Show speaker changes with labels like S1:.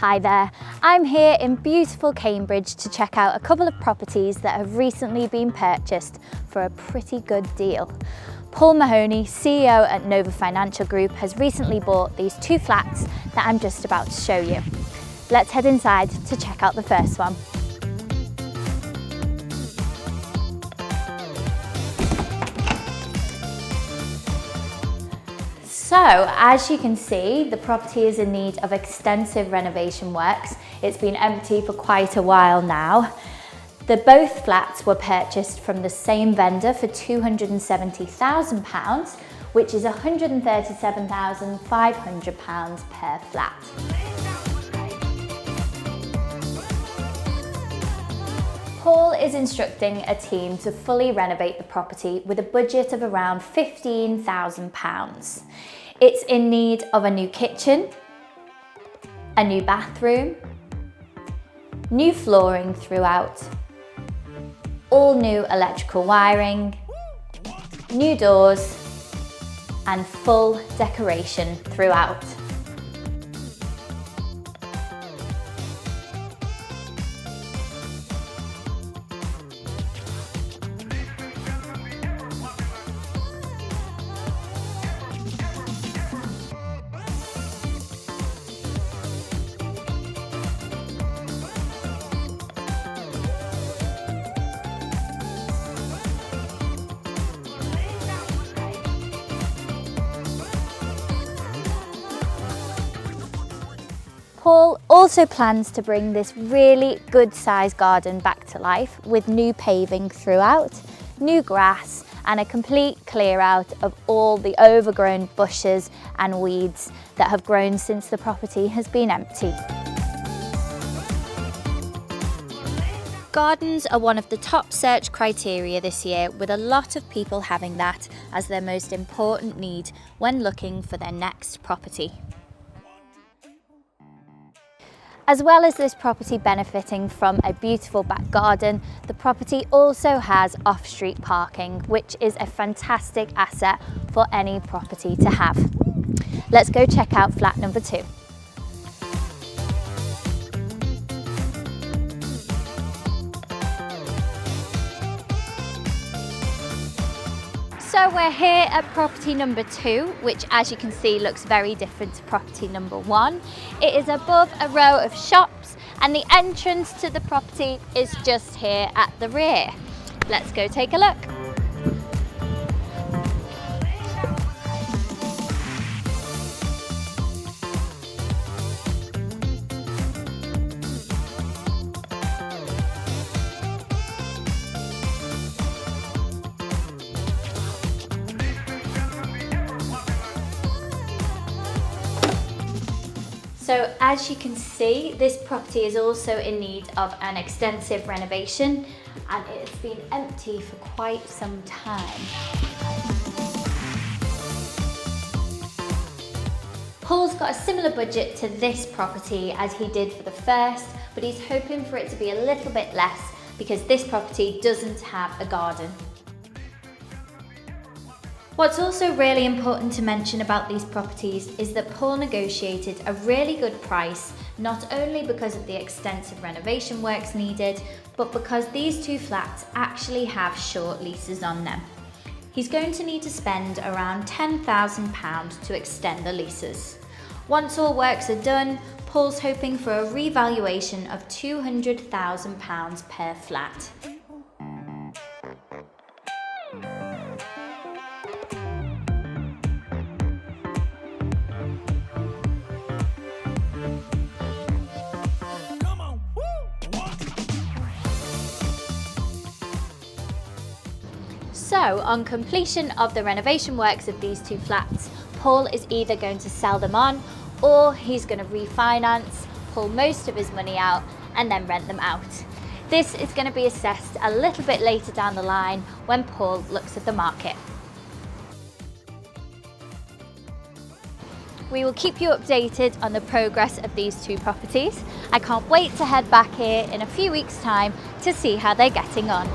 S1: Hi there, I'm here in beautiful Cambridge to check out a couple of properties that have recently been purchased for a pretty good deal. Paul Mahoney, CEO at Nova Financial Group, has recently bought these two flats that I'm just about to show you. Let's head inside to check out the first one. So, as you can see, the property is in need of extensive renovation works. It's been empty for quite a while now. Both flats were purchased from the same vendor for £270,000, which is £137,500 per flat. Paul is instructing a team to fully renovate the property with a budget of around £15,000. It's in need of a new kitchen, a new bathroom, new flooring throughout, all new electrical wiring, new doors, and full decoration throughout. Paul also plans to bring this really good sized garden back to life with new paving throughout, new grass, and a complete clear out of all the overgrown bushes and weeds that have grown since the property has been empty. Gardens are one of the top search criteria this year, with a lot of people having that as their most important need when looking for their next property. As well as this property benefiting from a beautiful back garden, the property also has off-street parking, which is a fantastic asset for any property to have. Let's go check out flat number 2. So we're here at property number 2, which, as you can see, looks very different to property number 1. It is above a row of shops and the entrance to the property is just here at the rear. Let's go take a look. So as you can see, this property is also in need of an extensive renovation, and it's been empty for quite some time. Paul's got a similar budget to this property as he did for the first, but he's hoping for it to be a little bit less because this property doesn't have a garden. What's also really important to mention about these properties is that Paul negotiated a really good price, not only because of the extensive renovation works needed, but because these two flats actually have short leases on them. He's going to need to spend around £10,000 to extend the leases. Once all works are done, Paul's hoping for a revaluation of £200,000 per flat. So, on completion of the renovation works of these two flats, Paul is either going to sell them on or he's going to refinance, pull most of his money out and then rent them out. This is going to be assessed a little bit later down the line when Paul looks at the market. We will keep you updated on the progress of these two properties. I can't wait to head back here in a few weeks' time to see how they're getting on.